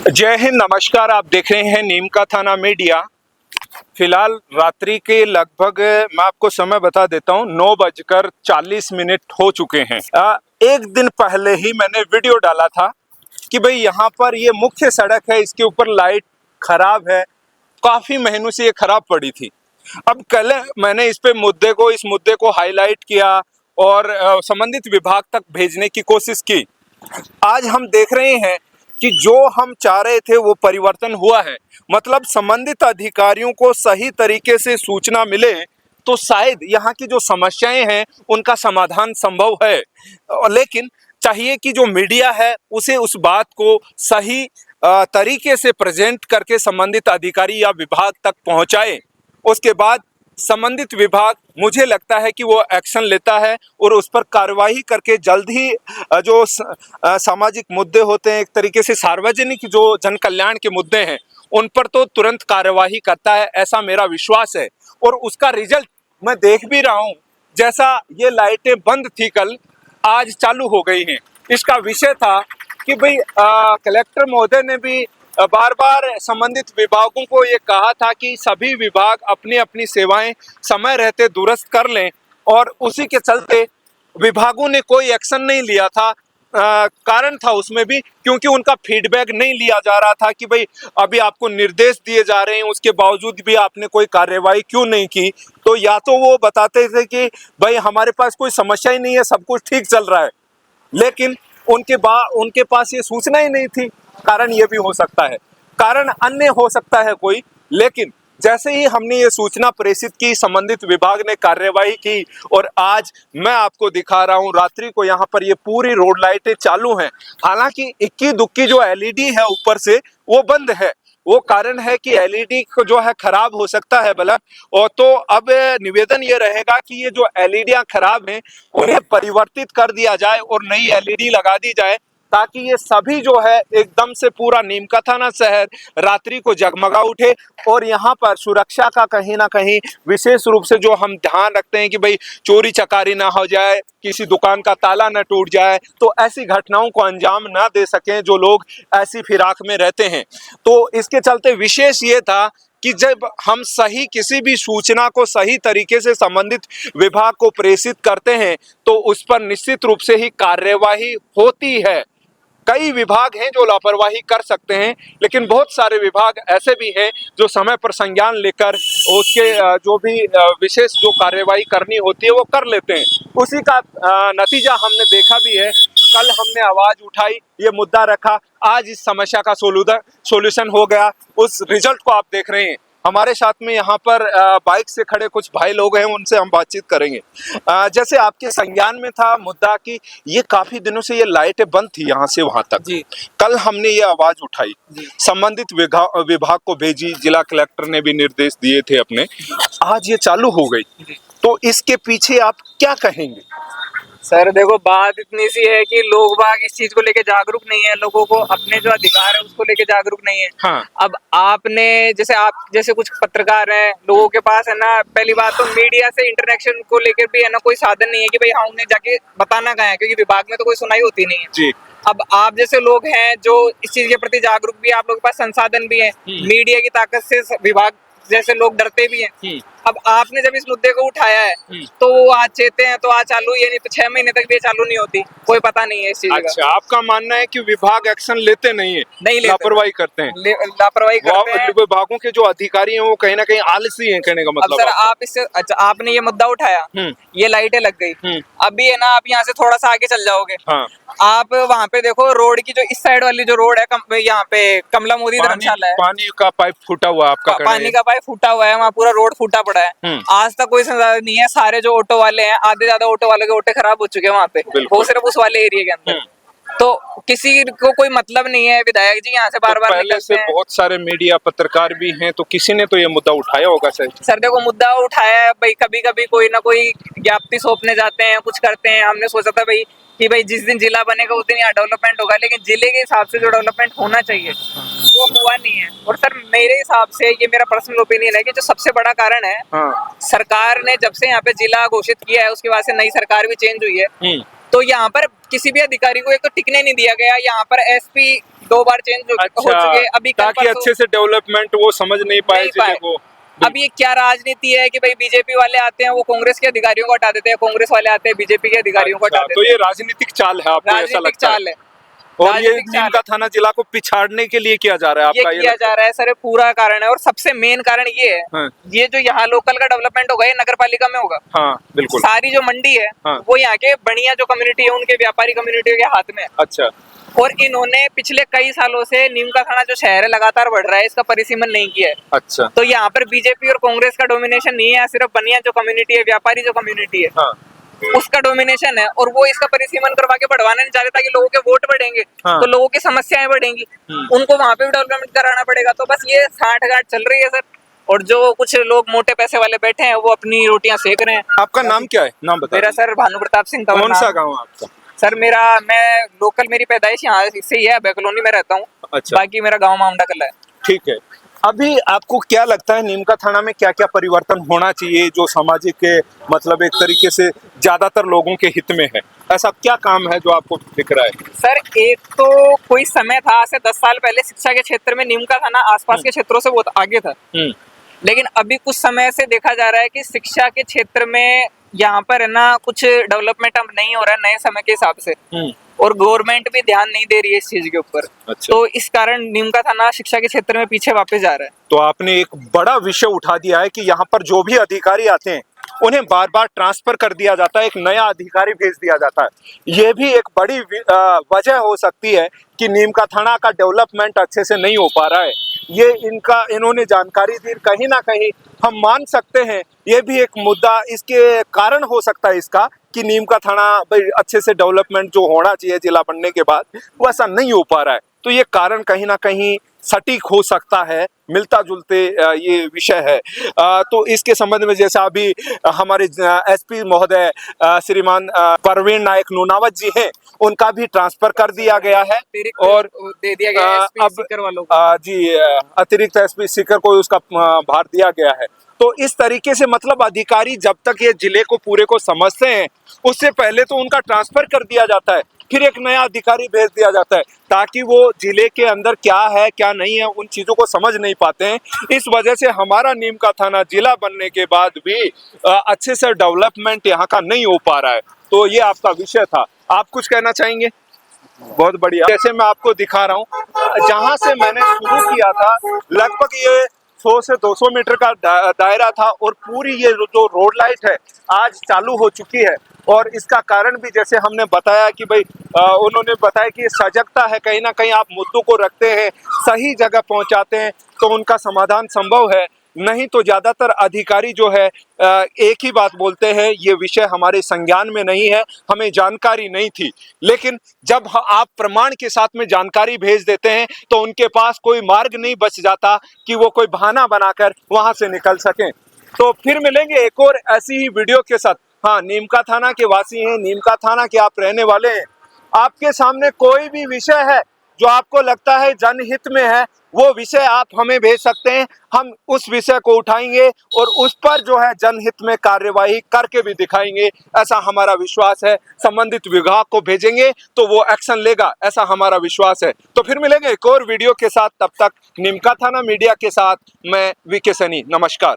जय हिंद, नमस्कार। आप देख रहे हैं नीम का थाना मीडिया। फिलहाल रात्रि के लगभग मैं आपको समय बता देता हूँ, 9:40 हो चुके हैं। एक दिन पहले ही मैंने वीडियो डाला था कि भाई यहाँ पर ये मुख्य सड़क है, इसके ऊपर लाइट खराब है, काफी महीनों से ये खराब पड़ी थी। अब कल मैंने इस मुद्दे को हाईलाइट किया और संबंधित विभाग तक भेजने की कोशिश की। आज हम देख रहे हैं कि जो हम चाह रहे थे वो परिवर्तन हुआ है। मतलब संबंधित अधिकारियों को सही तरीके से सूचना मिले तो शायद यहाँ की जो समस्याएं हैं उनका समाधान संभव है। लेकिन चाहिए कि जो मीडिया है उसे उस बात को सही तरीके से प्रेजेंट करके संबंधित अधिकारी या विभाग तक पहुंचाए। उसके बाद संबंधित विभाग, मुझे लगता है कि वो एक्शन लेता है और उस पर कार्रवाई करके जल्द ही जो सामाजिक मुद्दे होते हैं, एक तरीके से सार्वजनिक जो जन कल्याण के मुद्दे हैं, उन पर तो तुरंत कार्यवाही करता है, ऐसा मेरा विश्वास है। और उसका रिजल्ट मैं देख भी रहा हूँ। जैसा ये लाइटें बंद थी कल, आज चालू हो गई हैं। इसका विषय था कि भाई कलेक्टर महोदय ने भी बार बार संबंधित विभागों को ये कहा था कि सभी विभाग अपनी अपनी सेवाएं समय रहते दुरुस्त कर लें, और उसी के चलते विभागों ने कोई एक्शन नहीं लिया था। कारण था उसमें भी क्योंकि उनका फीडबैक नहीं लिया जा रहा था कि भाई अभी आपको निर्देश दिए जा रहे हैं, उसके बावजूद भी आपने कोई कार्रवाई क्यों नहीं की। तो या तो वो बताते थे कि भाई हमारे पास कोई समस्या ही नहीं है, सब कुछ ठीक चल रहा है, लेकिन उनके पास ये सूचना ही नहीं थी। कारण ये भी हो सकता है, कारण अन्य हो सकता है कोई। लेकिन जैसे ही हमने ये सूचना प्रेषित की, संबंधित विभाग ने कार्यवाही की और आज मैं आपको दिखा रहा हूँ रात्रि को यहाँ पर ये पूरी रोड लाइटें चालू हैं। हालांकि इक्की दुक्की जो एलईडी है ऊपर से वो बंद है। वो कारण है कि एलईडी को जो है खराब हो सकता है बल्ब। और तो अब निवेदन ये रहेगा कि ये जो एलईडियां खराब हैं उन्हें परिवर्तित कर दिया जाए और नई एलईडी लगा दी जाए, ताकि ये सभी जो है एकदम से पूरा नीम का थाना शहर रात्रि को जगमगा उठे। और यहाँ पर सुरक्षा का कहीं ना कहीं विशेष रूप से जो हम ध्यान रखते हैं कि भाई चोरी चकारी ना हो जाए, किसी दुकान का ताला ना टूट जाए, तो ऐसी घटनाओं को अंजाम ना दे सकें जो लोग ऐसी फिराक में रहते हैं। तो इसके चलते विशेष ये था कि जब हम सही किसी भी सूचना को सही तरीके से संबंधित विभाग को प्रेषित करते हैं तो उस पर निश्चित रूप से ही कार्यवाही होती है। कई विभाग हैं जो लापरवाही कर सकते हैं, लेकिन बहुत सारे विभाग ऐसे भी हैं जो समय पर संज्ञान लेकर उसके जो भी विशेष जो कार्यवाही करनी होती है वो कर लेते हैं। उसी का नतीजा हमने देखा भी है। कल हमने आवाज उठाई, ये मुद्दा रखा, आज इस समस्या का सोल्यूशन हो गया। उस रिजल्ट को आप देख रहे हैं। हमारे साथ में यहाँ पर बाइक से खड़े कुछ भाई लोग हैं, उनसे हम बातचीत करेंगे। जैसे आपके संज्ञान में था मुद्दा कि ये काफी दिनों से ये लाइटें बंद थी यहाँ से वहां तक जी। कल हमने ये आवाज उठाई, संबंधित विभाग को भेजी, जिला कलेक्टर ने भी निर्देश दिए थे अपने, आज ये चालू हो गई। तो इसके पीछे आप क्या कहेंगे? सर देखो, बात इतनी सी है कि लोग बाग इस चीज को लेके जागरूक नहीं है, लोगों को अपने जो अधिकार है उसको लेके जागरूक नहीं है। हाँ। अब आपने आप जैसे कुछ पत्रकार हैं, लोगों के पास है ना, पहली बात तो मीडिया से इंटरेक्शन को लेकर भी है ना कोई साधन नहीं है कि भाई हाँ उन्हें जाके बताना कहाँ है, क्योंकि विभाग में तो कोई सुनाई होती नहीं है जी। अब आप जैसे लोग हैं जो इस चीज के प्रति जागरूक भी है, आप लोगों के पास संसाधन भी है, मीडिया की ताकत से विभाग जैसे लोग डरते भी हैं। अब आपने जब इस मुद्दे को उठाया है तो वो आज चेते हैं तो आज चालू ही है, नहीं तो 6 महीने तक भी ये चालू नहीं होती, कोई पता नहीं है इस चीज का। अच्छा, आपका मानना है कि विभाग एक्शन लेते नहीं है, नहीं लेते, लापरवाही करते हैं, लापरवाही करते हैं। विभागों के जो अधिकारी हैं वो कहीं ना कहीं आलसी हैं, कहने का मतलब। अब सर आप इससे अच्छा, आपने ये मुद्दा उठाया, ये लाइटें लग गई, अभी है ना आप यहाँ से थोड़ा सा आगे चल जाओगे, हाँ। आप वहाँ पे देखो रोड की जो इस साइड वाली जो रोड है, यहाँ पे कमला मोदी धर्मशाला है, पानी का पाइप फूटा हुआ है, आपका पानी का पाइप फूटा हुआ है, वहाँ पूरा रोड फूटा पड़ा है। आज तक कोई संसाधन नहीं है। सारे जो ऑटो वाले हैं, आधे ज्यादा ऑटो वालों के ऑटो खराब हो चुके हैं वहाँ पे, वो सिर्फ उस वाले एरिया के अंदर। तो किसी को कोई मतलब नहीं है, विधायक जी यहाँ से बार बार पहले से बहुत सारे मीडिया पत्रकार भी हैं, तो किसी ने तो ये मुद्दा उठाया होगा सर देखो मुद्दा उठाया है भाई, कभी कभी कोई ना कोई ज्ञाप्ति सौंपने जाते हैं, कुछ करते हैं। हमने सोचा था भाई कि भाई जिस दिन जिला बनेगा उस दिन यहाँ डेवलपमेंट होगा, लेकिन जिले के हिसाब से जो डेवलपमेंट होना चाहिए वो हुआ नहीं है। और सर मेरे हिसाब से, ये मेरा पर्सनल ओपिनियन है कि जो सबसे बड़ा कारण है, सरकार ने जब से यहाँ पे जिला घोषित किया है उसके बाद से नई सरकार भी चेंज हुई है, तो यहाँ पर किसी भी अधिकारी को एक तो टिकने नहीं दिया गया। यहाँ पर एसपी 2 बार चेंज हो चुके हैं। अभी कल ताकि परसों अच्छे से डेवलपमेंट वो समझ नहीं पाए नहीं चीजें पाए। को। अब ये क्या राजनीति है कि भाई बीजेपी वाले आते हैं वो कांग्रेस के अधिकारियों को हटा देते हैं, कांग्रेस वाले आते हैं बीजेपी के अधिकारियों को हटा अच्छा, देते तो हैं। ये राजनीतिक चाल है, आपको ऐसा राजनीतिक लगता है? चाल है, और ये राजनीतिक चाल नीमका है। थाना जिला को पिछाड़ने के लिए किया जा रहा है ये आपका? किया जा रहा है सर, ये पूरा कारण है और सबसे मेन कारण ये है, हाँ। ये जो यहाँ लोकल का डेवलपमेंट होगा ये नगर पालिका में होगा। हाँ बिल्कुल। सारी जो मंडी है हाँ। वो यहाँ के बढ़िया जो कम्युनिटी है उनके व्यापारी कम्युनिटी के हाथ में है। अच्छा। और इन्होंने पिछले कई सालों से नीमका थाना जो शहर है लगातार बढ़ रहा है, इसका परिसीमन नहीं किया है। अच्छा। तो यहाँ पर बीजेपी और कांग्रेस का डोमिनेशन नहीं है, सिर्फ बनिया जो कम्युनिटी है, व्यापारी जो कम्युनिटी है, हाँ। उसका डोमिनेशन है और वो इसका परिसीमन करवा के बढ़वाना नहीं चाहते ताकि लोगों के वोट बढ़ेंगे। हाँ। तो लोगों की समस्याएं बढ़ेंगी, उनको वहां पे भी डेवलपमेंट कराना पड़ेगा। तो बस ये साठ गांठ चल रही है सर, और जो कुछ लोग मोटे पैसे वाले बैठे हैं वो अपनी रोटियां सेक रहे हैं। आपका नाम क्या है, नाम बता मेरा सर भानु प्रताप सिंह तंवर कौन नाम सा है। गाँव है आपका? सर मैं लोकल, मेरी पैदाइश यहाँ से ही है, अभय कॉलोनी में रहता हूँ। अच्छा। बाकी मेरा गाँव माउंडा कला है। ठीक है। अभी आपको क्या लगता है नीमका थाना में क्या क्या परिवर्तन होना चाहिए जो सामाजिक के मतलब एक तरीके से ज्यादातर लोगों के हित में है? ऐसा क्या काम है जो आपको दिख रहा है? सर एक तो कोई समय था, आज से 10 साल पहले शिक्षा के क्षेत्र में नीमका थाना आसपास के क्षेत्रों से बहुत आगे था। लेकिन अभी कुछ समय से देखा जा रहा है कि शिक्षा के क्षेत्र में यहाँ पर है ना कुछ डेवलपमेंट अब नहीं हो रहा है नए समय के हिसाब से, और गवर्नमेंट भी ध्यान नहीं दे रही है इस चीज के ऊपर। अच्छा। तो इस कारण नीमका थाना शिक्षा के क्षेत्र में पीछे वापस जा रहा है। तो आपने एक बड़ा विषय उठा दिया है कि यहाँ पर जो भी अधिकारी आते हैं उन्हें बार बार ट्रांसफर कर दिया जाता है, एक नया अधिकारी भेज दिया जाता है। ये भी एक बड़ी वजह हो सकती है कि नीमका थाना का डेवलपमेंट अच्छे से नहीं हो पा रहा है। ये इन्होंने जानकारी दी, कहीं ना कहीं हम मान सकते हैं ये भी एक मुद्दा इसके कारण हो सकता है इसका कि नीमका थाना भाई अच्छे से डेवलपमेंट जो होना चाहिए जिला बनने के बाद वैसा नहीं हो पा रहा है। तो ये कारण कहीं ना कहीं सटीक हो सकता है, मिलता जुलते ये विषय है। तो इसके संबंध में जैसा अभी हमारे एसपी महोदय श्रीमान परवीन नायक नूनावत जी हैं, उनका भी ट्रांसफर कर दिया गया है और दे दिया गया है अब सीकर वालों को। जी अतिरिक्त एसपी सीकर को उसका भार दिया गया है। तो इस तरीके से मतलब अधिकारी जब तक ये जिले को पूरे को समझते हैं उससे पहले तो उनका ट्रांसफर कर दिया जाता है, फिर एक नया अधिकारी भेज दिया जाता है ताकि वो जिले के अंदर क्या है क्या नहीं है उन चीजों को समझ नहीं पाते हैं। इस वजह से हमारा नीमका थाना जिला बनने के बाद भी अच्छे से डेवलपमेंट यहाँ का नहीं हो पा रहा है। तो ये आपका विषय था, आप कुछ कहना चाहेंगे? बहुत बढ़िया। जैसे मैं आपको दिखा रहा हूँ जहाँ से मैंने शुरू किया था लगभग ये 100 से 200 मीटर का दायरा था और पूरी ये जो रोड लाइट है आज चालू हो चुकी है। और इसका कारण भी जैसे हमने बताया कि भाई उन्होंने बताया कि सजगता है, कहीं ना कहीं आप मुद्दों को रखते हैं, सही जगह पहुंचाते हैं तो उनका समाधान संभव है। नहीं तो ज्यादातर अधिकारी जो है एक ही बात बोलते हैं, ये विषय हमारे संज्ञान में नहीं है, हमें जानकारी नहीं थी। लेकिन जब आप प्रमाण के साथ में जानकारी भेज देते हैं तो उनके पास कोई मार्ग नहीं बच जाता कि वो कोई बहाना बनाकर वहां से निकल सकें। तो फिर मिलेंगे एक और ऐसी ही वीडियो के साथ। हाँ, नीमका थाना के वासी हैं, नीमका थाना के आप रहने वाले हैं, आपके सामने कोई भी विषय है जो आपको लगता है जनहित में है वो विषय आप हमें भेज सकते हैं, हम उस विषय को उठाएंगे और उस पर जो है जनहित में कार्यवाही करके भी दिखाएंगे, ऐसा हमारा विश्वास है। संबंधित विभाग को भेजेंगे तो वो एक्शन लेगा, ऐसा हमारा विश्वास है। तो फिर मिलेंगे एक और वीडियो के साथ, तब तक नीमका थाना मीडिया के साथ मैं वीके सैनी, नमस्कार।